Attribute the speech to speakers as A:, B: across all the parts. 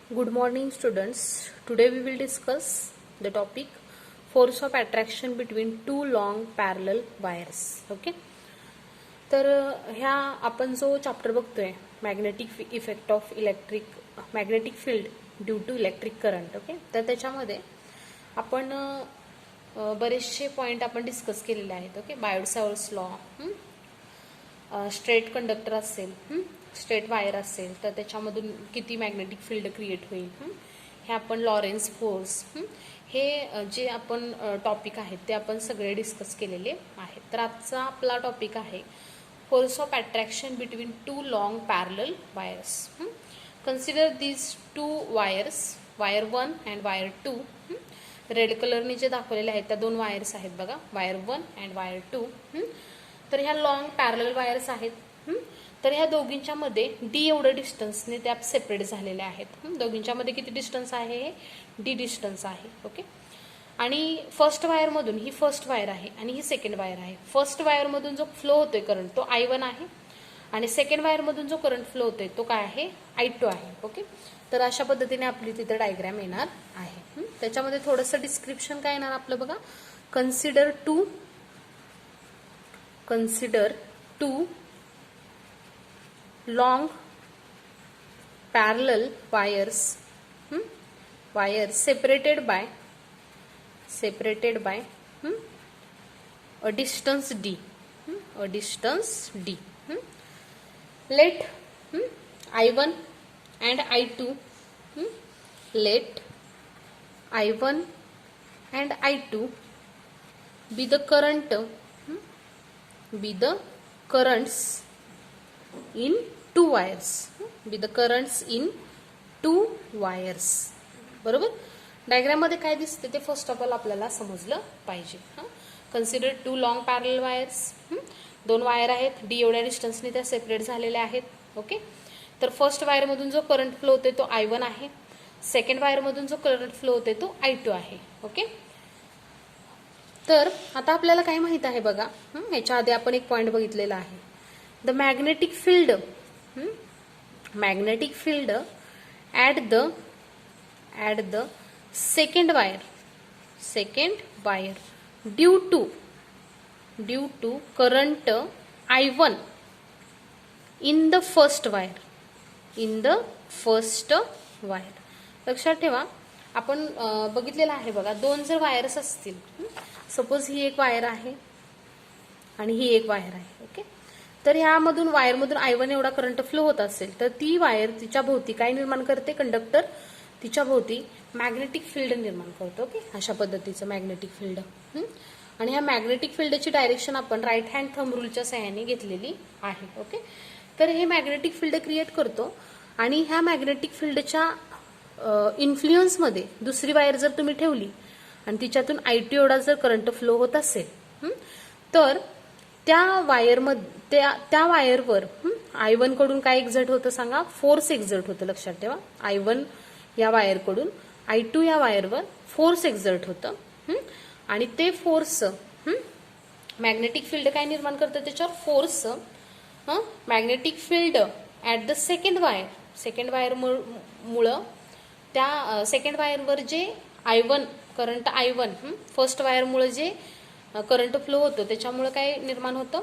A: Good morning students. Today we will discuss the topic force of attraction between two long parallel wires. Okay. तर ह्या आपण जो chapter बघतोय magnetic effect of magnetic field due to electric current. Okay. तर त्याच्यामध्ये आपण बरेचसे point आपण डिस्कस केलेले आहेत. Okay. Biot Savart's law, straight conductor असेल, स्ट्रेट वायर असेल तर त्याच्यामधून किती मॅग्नेटिक फील्ड क्रिएट होईल, हे आपण लॉरेन्स फोर्स, हे जे आपण टॉपिक आहेत ते आपण सगळे डिस्कस केलेले आहेत. तर आजचा आपला टॉपिक आहे force of attraction between two long parallel wires. Consider these two wires, wire 1 and wire 2. Red कलरने जे दाखवलेले आहेत त्या दोन वायर्स आहेत बघा, वायर 1 अँड वायर 2. तर ह्या लॉंग पॅरलल वायर्स आहेत. तर ह्या दोघींच्या मध्ये डी एवढं डिस्टन्सने त्या सेपरेट झालेल्या आहेत. दोघींच्या मध्ये किती डिस्टन्स आहे, हे डी डिस्टन्स आहे. ओके. आणि फर्स्ट वायर मधून, ही फर्स्ट वायर आहे आणि ही सेकंड वायर आहे. फर्स्ट वायर मधून जो फ्लो होतोय करंट तो I1 आहे आणि सेकंड वायर मधून जो करंट फ्लो होतोय तो काय आहे, I2 आहे. ओके. तर अशा पद्धतीने आपली तिथे डायग्राम येणार आहे. त्याच्यामध्ये थोडंसं डिस्क्रिप्शन काय येणार आपलं बघा. Consider two long parallel wires separated by a distance d, let I1 and I2 let I1 and I2 be the currents in two wires, बरोबर. डायग्राम मध्ये काय दिसते ते फर्स्ट ऑफ ऑल आपल्याला समजलं पाहिजे. Consider to long parallel wires, दोन wire आहेत, डी एवढ्या डिस्टन्सने त्या सेपरेट झालेल्या आहेत. ओके. तर फर्स्ट वायर मधून जो करंट फ्लो होते तो I1 आहे, सेकंड वायर मधून जो करंट फ्लो होते तो I2 आहे. ओके. तर आता आपल्याला काय माहित आहे बघा, याच्या आधी आपण एक पॉइंट बघितलेला आहे. The magnetic field at the second wire due to current I1 in the first wire, लक्षात ठेवा. आपण बघितलेलं आहे बघा, दोन जर वायर्स असतील, सपोज ही एक वायर आहे आणि ही एक वायर आहे. ओके. तर ह्यामधून वायरमधून I1 एवढा करंट फ्लो होत असेल तर ती वायर तिच्या भोवती काय निर्माण करते, कंडक्टर तिच्या भोवती मॅग्नेटिक फील्ड निर्माण करतो. ओके. अशा पद्धतीचं मॅग्नेटिक फील्ड. आणि ह्या मॅग्नेटिक फील्डची डायरेक्शन आपण राईट हँड थंब रूलच्या सहाय्याने घेतलेली आहे. ओके. तर हे मॅग्नेटिक फील्ड क्रिएट करतो आणि ह्या मॅग्नेटिक फील्डच्या इन्फ्लुएन्समध्ये दुसरी वायर जर तुम्ही ठेवली आणि तिच्यातून I2 एवढा जर करंट फ्लो होत असेल तर त्या वायरवर I1 कडून काय एक्झर्ट होतं सांगा, फोर्स एक्झर्ट होतं. लक्षात ठेवा. I1 या वायरकडून I2 या वायरवर फोर्स एक्झर्ट होतं आणि ते फोर्स मॅग्नेटिक फील्ड काय निर्माण करतं, त्याच्यावर force magnetic field at the second wire मुळे त्या सेकंड वायरवर जे करंट I1 फर्स्ट वायर मुळे जे करंट फ्लो होतो त्याच्यामुळे काय निर्माण होतं,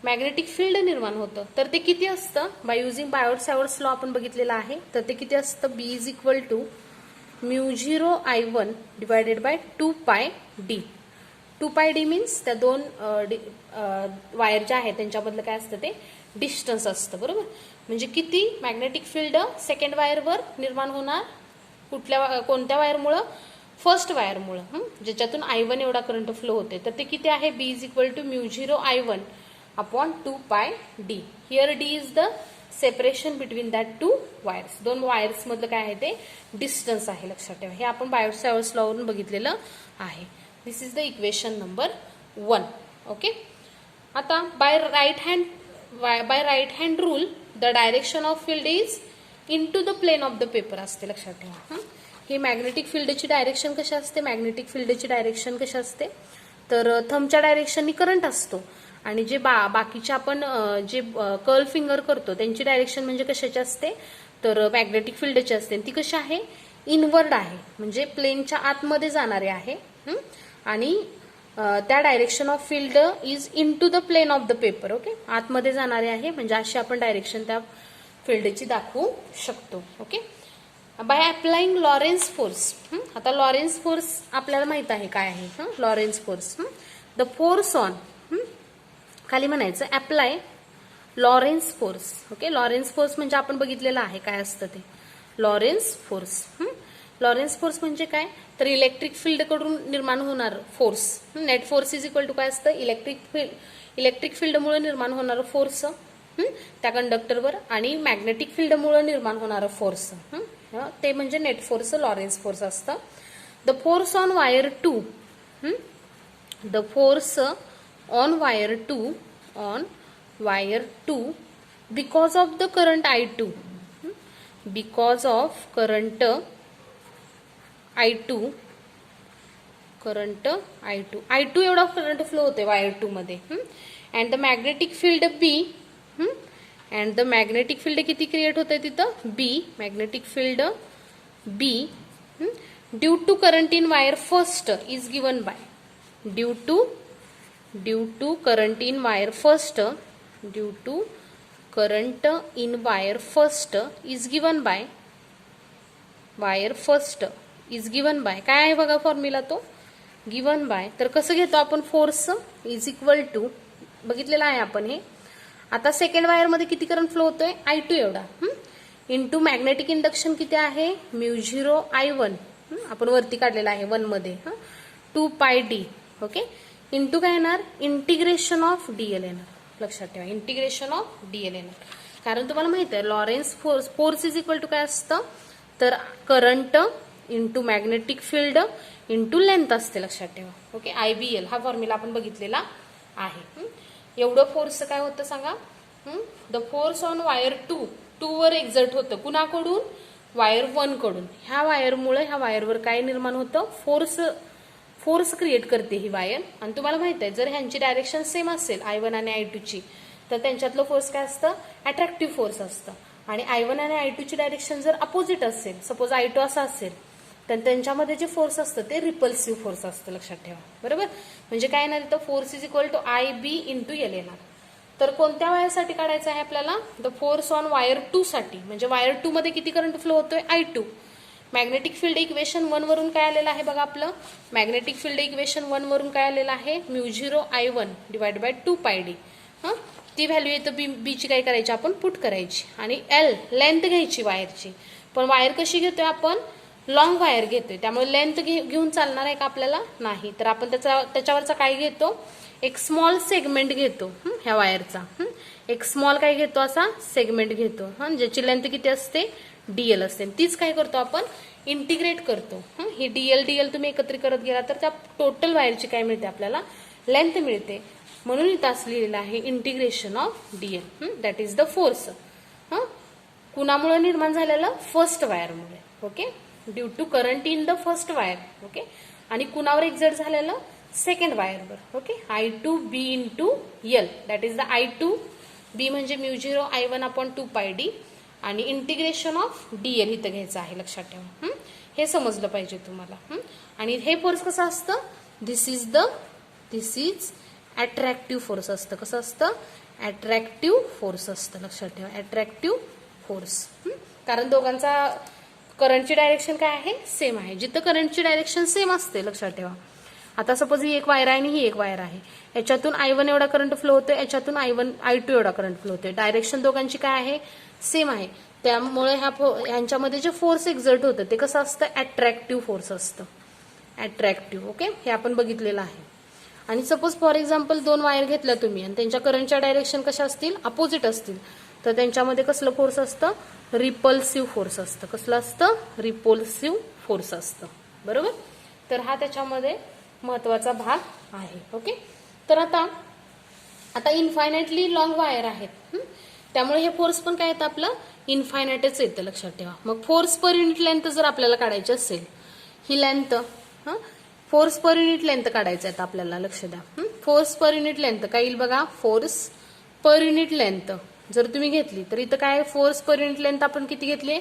A: मॅग्नेटिक फील्ड निर्माण होतं. तर ते किती असतं, बाय युझिंग बायोट-सॅवर्ट्स लॉ आपण बघितलेला आहे. तर ते किती असतं, B is equal to μ0 I1 divided by 2πd. 2πd means त्या दोन वायर ज्या आहेत त्यांच्यामधलं काय असतं ते डिस्टन्स असतं. बरोबर. म्हणजे किती मॅग्नेटिक फील्ड सेकंड वायरवर निर्माण होणार, कोणत्या वायरमुळं, फर्स्ट वायरमुळं, ज्याच्यातून I1 एवढा करंट फ्लो होते. तर ते किती आहे, B is equal to μ0 I1 upon 2πd. Here D is the separation between that two wires. दोन वायर्स मधलं काय आहे ते डिस्टन्स आहे. लक्षात ठेवा. हे आपण बायोट-सॅवर्ट्स लॉ वरून बघितलेलं आहे. This is the equation number 1. Okay. आता by right hand rule the direction of field is into the plane of the paper असते. लक्षात ठेवा. ही मॅग्नेटिक फील्डची डायरेक्शन कशी असते, तर थंबच्या डायरेक्शननी करंट असतो आणि जे बाकीचे आपण जे कर्ल फिंगर करतो त्यांची डायरेक्शन म्हणजे कशाची असते, तर मॅग्नेटिक फील्डची असते ती कशी आहे, इनवर्ड आहे, म्हणजे प्लेनच्या आतमध्ये जाणारे आहे. आणि त्या direction of field is into the plane of the paper. Okay, आतमध्ये जाणारे आहे, म्हणजे अशी आपण डायरेक्शन त्या फील्डची दाखवू शकतो. Okay, by applying Lawrence force. आता लॉरेन्स फोर्स आपल्याला माहित आहे काय आहे. Lorentz force, the force on, खाली म्हणायचं apply Lawrence force. Okay, Lawrence force म्हणजे आपण बघितलेलं आहे काय असतं ते, लॉरेन्स फोर्स. लॉरेन्स फोर्स म्हणजे काय, तर इलेक्ट्रिक फील्ड कडून निर्माण होणार force. Net force is equal to काय असतं, इलेक्ट्रिक फील्डमुळे निर्माण होणारं फोर्स त्या कंडक्टरवर, आणि मॅग्नेटिक फील्डमुळे निर्माण होणारं फोर्स ते म्हणजे नेट फोर्स, लॉरेन्स फोर्स असतं. The force on wire 2, the force on wire 2 because of the current I2, because of current I2 एवढा करंट फ्लो होते वायर 2 मध्ये. And the magnetic field B, and the magnetic field किती create होते तिथं, B, magnetic field B due to current in wire first is given by, due to current in wire first, due to current in wire first is given bye, wire first is given bye काय आहे बघा formula तो, given by. तर कसं घेतो आपण, force is equal to, बघितलेलं आहे आपण हे. आता सेकंड वायर मध्ये किती करंट फ्लो होतोय, I2 एवढा, इंटू मॅग्नेटिक इंडक्शन किती आहे, μ0 I1, आपण वरती काढलेला आहे 1 मध्ये, 2 पाय d. ओके, इंटू काय येणार, इंटिग्रेशन ऑफ डीएल येणार. लक्षात ठेवा, इंटिग्रेशन ऑफ डीएल येणार, कारण तुम्हाला माहित आहे Lorentz force is equal to काय असतं, तर current into magnetic field into length असते. लक्षात ठेवा. ओके, IBL हा फॉर्म्युला आपण बघितलेला आहे. एवढं फोर्स काय होतं सांगा, द फोर्स ऑन वायर 2 वर एक्झर्ट होतं, कुणाकडून, वायर 1 कडून. ह्या वायरमुळे ह्या वायरवर काय निर्माण होतं, फोर्स क्रिएट करते ही वायर. आणि तुम्हाला माहित आहे जर ह्यांची डायरेक्शन सेम असेल I1 आणि I2 ची, तर त्यांच्यातलं फोर्स काय असतं, अट्रॅक्टिव्ह फोर्स असतं. आणि I1 आणि I2 ची डायरेक्शन जर अपोजिट असेल, सपोज I2 असा असेल, तर त्यांच्यामध्ये जे फोर्स असतं ते रिपल्सिव्ह फोर्स असतं. लक्षात ठेवा. बरोबर, म्हणजे काय येणार इथं, force is equal to IB into L येणार. तर कोणत्या वायरसाठी काढायचं आहे आपल्याला, द फोर्स ऑन वायर 2 साठी, म्हणजे वायर 2 मध्ये किती करंट फ्लो होतोय, I2. मॅग्नेटिक फील्ड इक्वेशन 1 वरून काय आलेलं आहे बघा, आपलं मॅग्नेटिक फील्ड इक्वेशन 1 वरून काय आलेलं आहे, μ0 I1 डिवाइड बाय 2 पाय d. ती व्हॅल्यू येतं बी ची काय करायची आपण, पुट करायची. आणि L लेंथ घ्यायची वायरची, पण वायर कशी घेतोय आपण, लॉंग वायर घेतोय, त्यामुळे लेंथ घेऊन चालणार आहे का आपल्याला, नाही. तर आपण त्याच्यावरचा काय घेतो, एक स्मॉल सेगमेंट घेतो ह्या वायरचा, एक स्मॉल काय घेतो, असा सेगमेंट घेतो, ज्याची लेंथ किती असते, DL असते. तीच काय करतो आपण, इंटिग्रेट करतो. ही DL तुम्ही एकत्रित करत गेला तर त्या टोटल वायरची काय मिळते आपल्याला, लेंथ मिळते. म्हणून इथं असं लिहिलेलं आहे integration of DL, that is the force. कुणामुळे निर्माण झालेलं, फर्स्ट वायरमुळे. Okay, due to current in the first wire. Okay, आणि कुणावर एक्झर्ट झालेलं, सेकंड वायरवर. Okay, I2B into L, that is the I2, B म्हणजे μ0 I1 अपॉन 2 पाय d, आणि इंटिग्रेशन ऑफ DL इथं घ्यायचं आहे. लक्षात ठेवा, हे समजलं पाहिजे तुम्हाला. आणि हे फोर्स कसं असतं, दिस इज अट्रॅक्टिव्ह फोर्स असतं. कसं असतं, अट्रॅक्टिव्ह फोर्स असतं. लक्षात ठेवा, अट्रॅक्टिव्ह फोर्स, कारण दोघांचा करंटची डायरेक्शन काय आहे, सेम आहे. जिथं करंटची डायरेक्शन सेम असते, लक्षात ठेवा. आता सपोज ही एक वायर आहे आणि ही एक वायर आहे, याच्यातून I1 एवढा करंट फ्लो होतोय, याच्यातून I2 एवढा करंट फ्लो होतोय. डायरेक्शन दोघांची काय आहे, सेम आहे. त्यामुळे ह्यांच्यामध्ये जे फोर्स एक्झर्ट होतं ते कसं असतं, अट्रॅक्टिव्ह फोर्स असतं, अट्रॅक्टिव्ह. ओके, हे आपण बघितलेलं आहे. आणि सपोज फॉर एक्झाम्पल 2 वायर घेतल्या तुम्ही आणि त्यांच्या करंटच्या डायरेक्शन कशा असतील, अपोजिट असतील, तर त्यांच्यामध्ये कसलं फोर्स असतं, रिपल्सिव्ह फोर्स असतं. कसलं असतं, रिपल्सिव्ह फोर्स असतं. बरोबर, तर हा त्याच्यामध्ये महत्वाचा भाग आहे. ओके, तर आता इन्फायनाइटली लॉंग वायर आहेत, त्यामुळे हे फोर्स पण काय येतं आपलं, इन्फायनाइटच येतं. लक्षात ठेवा. मग फोर्स पर युनिट लेंथ जर आपल्याला काढायची असेल, ही length, force per unit length काढायचं आहे आपल्याला. लक्ष द्या, फोर्स पर युनिट लेंथ काय येईल बघा, फोर्स पर युनिट लेंथ जर तुम्ही घेतली तर इथं काय फोर्स पर युनिट लेंथ आपण किती घेतली,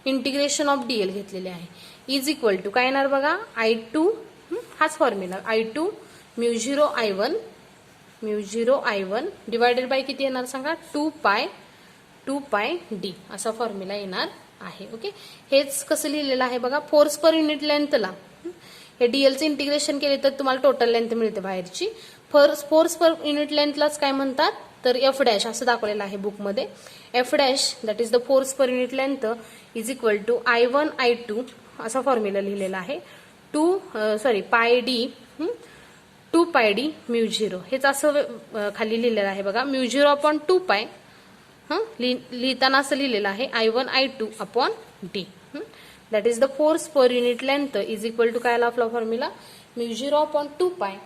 A: इंटिग्रेशन ऑफ डीएल घेतलेले आहे, इज इक्वल टू काय येणार बघा, I2 हाच formula, I2 mu zero I1 divided bye किती येणार सांगा, 2 पाय डी असा फॉर्म्युला येणार आहे. ओके, हेच कसं लिहिलेलं आहे बघा, फोर्स पर युनिट लेंथला हे डीएलचे इंटिग्रेशन केले तर तुम्हाला टोटल लेंथ मिळते बाहेरची. फोर्स पर युनिट लेंथलाच काय म्हणतात तर एफ डॅश असं दाखवलेलं आहे बुकमध्ये. F dash that is the force per unit length is equal to I1 I2 असा फॉर्म्युला लिहिलेला आहे. पाय डी म्यू झिरो हेच असं खाली लिहिलेलं आहे बघा, म्यू झिरो अपॉन 2 पाय लिहिताना असं लिहिलेलं आहे I1 I2 upon D. That is the force per unit length is equal to काय आला आपला फॉर्म्युला, म्यू झिरो अपॉन 2 पाय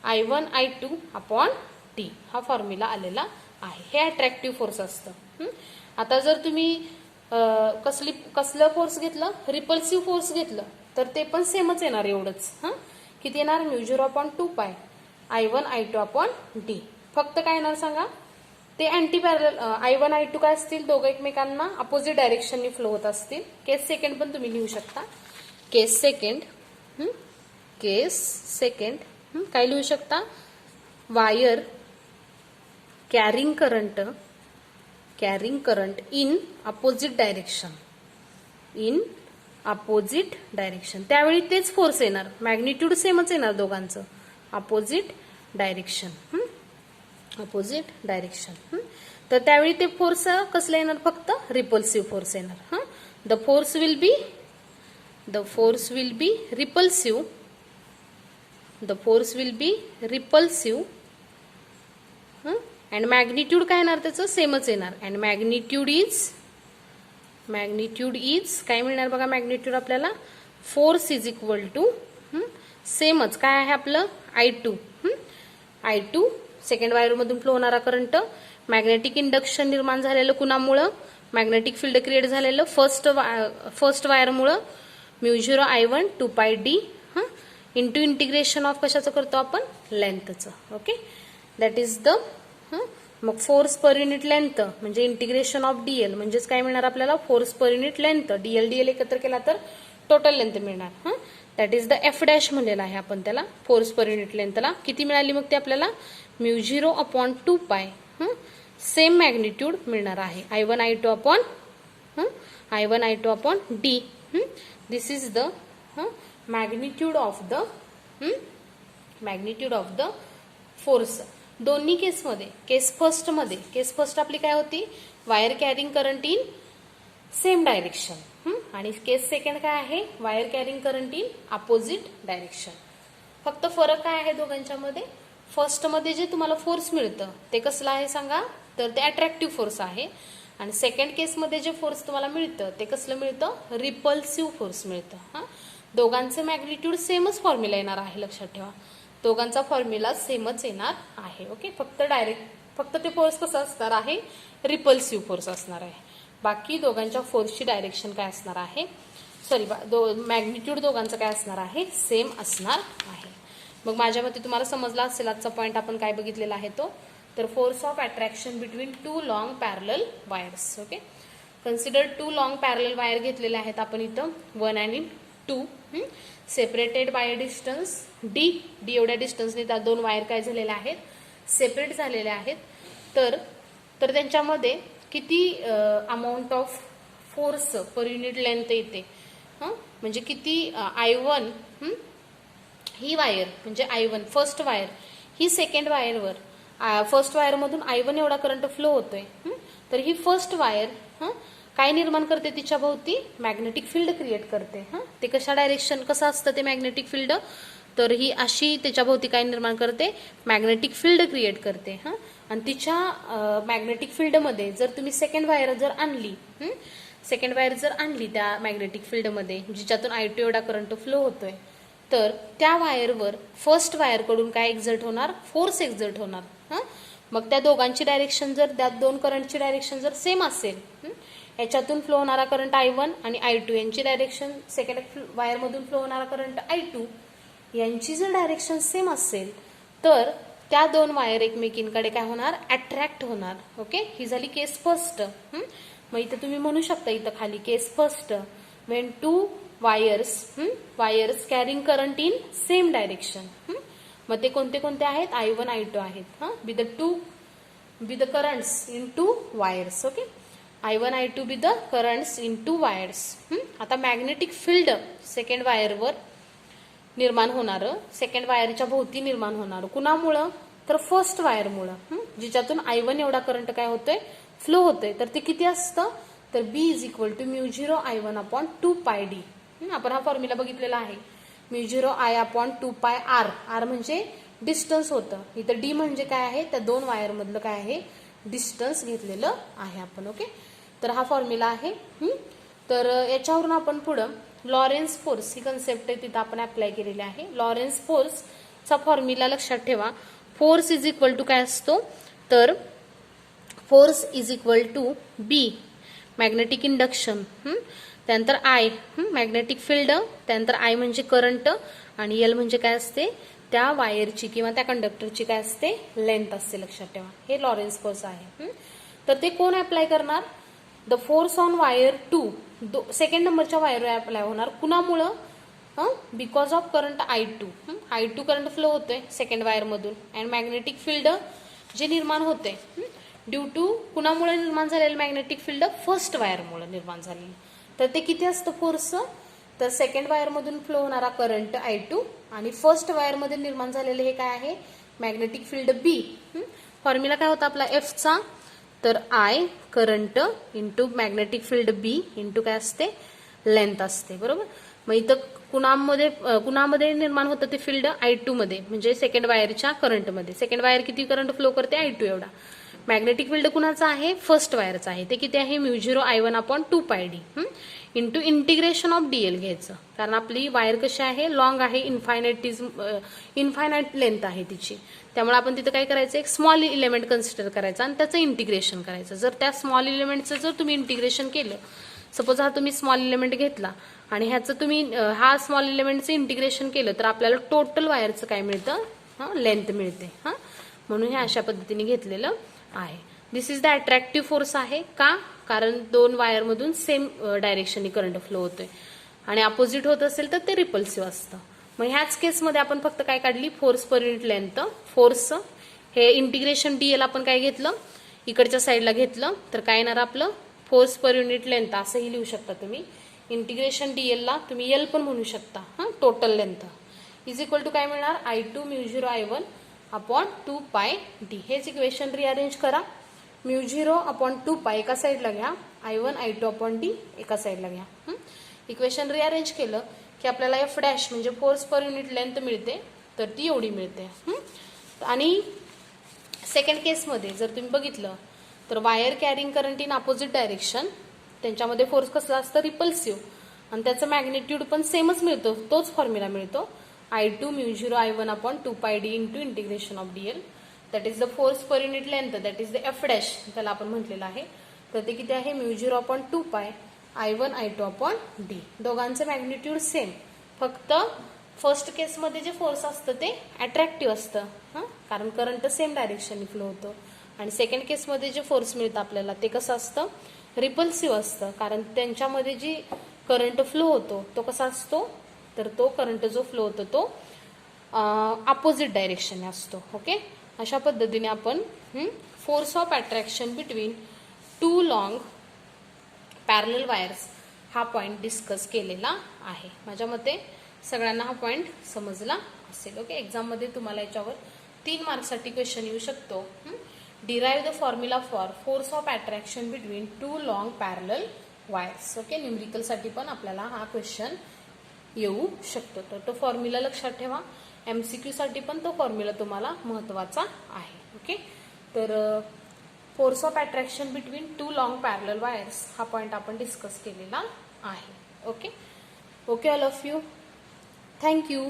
A: I1 I2 अपॉन डी हा फॉर्म्युला आलेला आहे. हे अट्रॅक्टिव्ह फोर्स असतं. आता जर तुम्ही कसलं फोर्स घेतलं, रिपल्सिव्ह फोर्स घेतलं तर ते पण सेमच येणार एवढंच. किती येणार, म्यू झिरो अपॉन 2 पाय I1 I2 अपॉन डी. फक्त काय येणार सांगा, ते अँटी पॅरल I1 I2 काय असतील, दोघं एकमेकांना अपोजिट डायरेक्शननी फ्लो होत असतील. केस सेकंड पण तुम्ही लिहू शकता. केस सेकंड काय लिहू शकता, wire carrying current in opposite direction. त्यावेळी तेच फोर्स येणार, मॅग्निट्यूड सेमच येणार दोघांचं, अपोजिट डायरेक्शन. तर त्यावेळी ते फोर्स कसलं येणार, फक्त रिपल्सिव्ह फोर्स येणार. The force will be repulsive and magnitude काय येणार त्याचं, सेमच येणार. अँड मॅग्निट्यूड इज काय मिळणार बघा, मॅग्निट्यूड आपल्याला फोर्स इज इक्वल टू सेमच काय आहे आपलं I2 सेकंड वायर मधून फ्लो होणारा करंट, मॅग्नेटिक इंडक्शन निर्माण झालेलं कुणामुळं, मॅग्नेटिक फील्ड क्रिएट झालेलं फर्स्ट वायरमुळं, म्यू झिरो I1 2 पाय डी इंटू इंटिग्रेशन ऑफ कशाचं करतो आपण, लेंथचं. ओके, दॅट इज द मग फोर्स पर युनिट लेंथ म्हणजे इंटिग्रेशन ऑफ डीएल म्हणजेच काय मिळणार आपल्याला, force per unit length, DL एकत्र केला तर टोटल लेंथ मिळणार. That is the F dash म्हणलेला आहे आपण त्याला, फोर्स पर युनिट लेंथला किती मिळाली मग ते आपल्याला, म्यू झिरो अपॉन 2 पाय सेम मॅग्निट्यूड मिळणार आहे I1 I2 upon D. This is the magnitude of the force. दोन्ही केसमध्ये, केस फर्स्ट आपली काय होती, wire carrying current in same direction, आणि केस सेकंड काय आहे, wire carrying current in opposite direction. फक्त फरक काय आहे दोघांच्या मध्ये, फर्स्ट मध्ये जे तुम्हाला फोर्स मिळतं ते कसलं आहे सांगा, तर ते अट्रॅक्टिव्ह फोर्स आहे. आणि सेकंड केसमध्ये जे फोर्स तुम्हाला मिळतं ते कसलं मिळतं, रिपल्सिव्ह फोर्स मिळतं. दोघांचं मॅग्निट्यूड सेमच फॉर्म्युला येणार आहे, लक्षात ठेवा, दोघांचा फॉर्म्युला सेमच येणार आहे. ओके, फक्त ते फोर्स कसं असणार आहे, रिपल्सिव्ह फोर्स असणार आहे. बाकी दोघांच्या फोर्सची डायरेक्शन काय असणार आहे, मॅग्निट्यूड दोघांचं काय असणार आहे, सेम असणार आहे. मग माझ्या मते तुम्हाला समजला असेल आजचा पॉईंट आपण काय बघितलेला आहे तो, तर force of attraction between 2 long parallel wires. Okay, consider 2 long parallel wire घेतलेले आहेत आपण इथं, 1 आणि 2 सेपरेटेड बाय डिस्टन्स डी एवढ्या डिस्टन्सने त्या 2 वायर काय झालेल्या आहेत, सेपरेट झालेल्या आहेत. तर त्यांच्यामध्ये किती amount of force per unit length येते, म्हणजे किती I1 ही वायर म्हणजे I1 फर्स्ट वायर ही सेकंड वायरवर, फर्स्ट वायर मधून I1 एवढा करंट फ्लो होतोय, तर ही फर्स्ट वायर काय निर्माण करते, तिच्या भोवती मॅग्नेटिक फील्ड क्रिएट करते. ते कशा डायरेक्शन कसं असतं ते मॅग्नेटिक फील्ड, तर ही अशी त्याच्या भोवती काय निर्माण करते, मॅग्नेटिक फील्ड क्रिएट करते. आणि तिच्या मॅग्नेटिक फील्डमध्ये जर तुम्ही सेकंड वायर जर आणली त्या मॅग्नेटिक फील्डमध्ये जिच्यातून I2 एवढा करंट फ्लो होतोय, तर त्या वायरवर फर्स्ट वायरकडून काय एक्झर्ट होणार, फोर्स एक्झर्ट होणार. मग त्या दोघांची डायरेक्शन जर, त्या 2 करंटची डायरेक्शन जर सेम असेल, याच्यातून फ्लो होणारा करंट I1 आणि I2 यांची डायरेक्शन, सेकंड वायरमधून फ्लो होणारा करंट I2 यांची जर डायरेक्शन सेम असेल, तर त्या दोन वायर एकमेकींकडे काय होणार, अट्रॅक्ट होणार. ओके, ही झाली केस फर्स्ट. मग इथे तुम्ही म्हणू शकता इथं खाली case first, when two wires carrying current in same direction. मग ते कोणते कोणते आहेत, I1 I2 आहेत. Be the currents in two wires. Okay, I1 I2 be the currents in two wires. आता मॅग्नेटिक फील्ड सेकंड वायरवर निर्माण होणार, सेकंड वायरच्या भोवती निर्माण होणार कुणामुळं, तर फर्स्ट वायरमुळं, जिच्यातून I1 एवढा करंट काय होतोय, फ्लो होतोय. तर ते किती असतं, तर B is equal to μ0 I1 upon 2πd. आपण हा फॉर्म्युला बघितलेला आहे. μ0 I अपॉन 2π r म्हणजे डिस्टन्स होतं. इथं D म्हणजे काय आहे, त्या दोन वायर मधलं काय आहे, डिस्टन्स घेतलेलं आहे आपण. ओके, तर हा फॉर्म्युला आहे. तर याच्यावरून आपण पुढं लॉरेन्स फोर्स ही कन्सेप्ट आहे तिथं आपण अप्लाय केलेली आहे. लॉरेन्स फोर्सचा फॉर्म्युला लक्षात ठेवा. फोर्स इज इक्वल टू काय असतो, तर force is equal to B magnetic induction, त्यानंतर आय मॅग्नेटिक फील्ड, त्यानंतर आय म्हणजे करंट, आणि एल म्हणजे काय असते, त्या वायरची किंवा त्या कंडक्टरची काय असते, लेंथ असते. लक्षात ठेवा, हे लॉरेन्स फोर्स आहे. तर ते कोण अप्लाय करणार, the force on wire 2 second नंबरच्या वायरवर अप्लाय होणार. कुणामुळं, because of current I2 current flow होतोय सेकंड वायर मधून, अँड मॅग्नेटिक फील्ड जे निर्माण होते ड्यू टू कुणामुळे निर्माण झालेलं मॅग्नेटिक फील्ड, फर्स्ट वायरमुळे निर्माण झालेलं. तर ते किती असतं फोर्स, तर सेकंड वायर मधून फ्लो होणारा करंट I2 आणि फर्स्ट वायर मध्ये निर्माण झालेले हे काय आहे, मॅग्नेटिक फील्ड B. फॉर्म्युला काय होता आपला Fचा, तर I current into magnetic field B into काय असते, लेंथ असते. बरोबर, मग इथं कुणामध्ये निर्माण होतं ते फील्ड, I2 मध्ये, म्हणजे सेकंड वायरच्या करंटमध्ये. सेकंड वायर किती करंट फ्लो करते, I2 एवढा. मॅग्नेटिक फील्ड कुणाचा आहे, फर्स्ट वायरचा आहे. ते किती आहे, μ0 I1 upon 2πd into integration of dl घ्यायचं. कारण आपली वायर कशी आहे, लॉंग आहे, इन्फायनाइट लेंथ आहे तिची. त्यामुळे आपण तिथं काय करायचं, एक स्मॉल इलेमेंट कन्सिडर करायचं आणि त्याचं इंटिग्रेशन करायचं. जर त्या स्मॉल इलेमेंटचं जर तुम्ही इंटिग्रेशन केलं, सपोज हा तुम्ही स्मॉल इलेमेंट घेतला आणि ह्याचं तुम्ही हा स्मॉल इलेमेंटचं इंटिग्रेशन केलं, तर आपल्याला टोटल वायरचं काय मिळतं, लेंथ मिळते. म्हणून हे अशा पद्धतीने घेतलेलं आहे. This is the attractive force आहे. का, कारण दोन वायर मधून सेम डायरेक्शननी करंट फ्लो होतोय, आणि अपोजिट होत असेल तर ते रिपल्सिव्ह असतं. मग ह्याच केसमध्ये आपण फक्त काय काढली, force per unit length. Force हे इंटिग्रेशन डीएल आपण काय घेतलं, इकडच्या साईडला घेतलं, तर काय येणार आपलं, फोर्स पर युनिट लेंथ असंही लिहू शकता तुम्ही. इंटिग्रेशन डीएल ला तुम्ही एल पण म्हणू शकता. Total length is equal to काय मिळणार, I2 μ0 I1 अपॉन 2πd. हेच इक्वेशन रिअरेंज करा. μ0 अपॉन 2π एका साईडला घ्या, I1 I2 अपॉन d एका साईडला घ्या. इक्वेशन रिअरेंज केलं की आपल्याला F डॅश म्हणजे फोर्स पर युनिट लेंथ मिळते, तर ती एवढी मिळते. आणि सेकंड केसमध्ये जर तुम्ही बघितलं तर wire carrying current in opposite direction, त्यांच्यामध्ये फोर्स कसला असतं, रिपल्सिव्ह, आणि त्याचं मॅग्निट्यूड पण सेमच मिळतो, तोच फॉर्म्युला मिळतो. I2 μ0 I1 upon 2πd into integration of dl. That is the force per unit length. That is the F dash. त्याला आपण म्हटलेलं आहे. तर ते किती आहे, μ0 upon 2π I1 I2 upon d. दोघांचं मॅग्निट्यूड सेम, फक्त फर्स्ट केसमध्ये जे फोर्स असतं ते अट्रॅक्टिव्ह असतं, कारण करंट सेम डायरेक्शननी फ्लो होतो. आणि सेकंड केसमध्ये जे फोर्स मिळतं आपल्याला ते कसं असतं, रिपल्सिव्ह असतं, कारण त्यांच्यामध्ये जी करंट फ्लो होतो तो कसा असतो, तर तो करंट जो फ्लो होतो तो अपोजिट डायरेक्शन असतो. ओके, अशा पद्धतीने आपण force of attraction between two long parallel wires हा पॉइंट डिस्कस केलेला आहे. माझ्या मते सगळ्यांना हा पॉइंट समजला असेल. ओके, एक्झाममध्ये तुम्हाला याच्यावर 3 मार्क्ससाठी क्वेश्चन येऊ शकतो. Derive the formula for force of attraction between two long parallel wires. Okay, न्यूमेरिकलसाठी पण आपल्याला हा क्वेश्चन येऊ शकतो. तर तो फॉर्म्युला लक्षात ठेवा. MCQ साठी पण तो फॉर्म्युला तुम्हाला महत्वाचा आहे. ओके, तर force of attraction between two long parallel wires हा पॉइंट आपण डिस्कस केलेला आहे. Okay, all of you, thank you.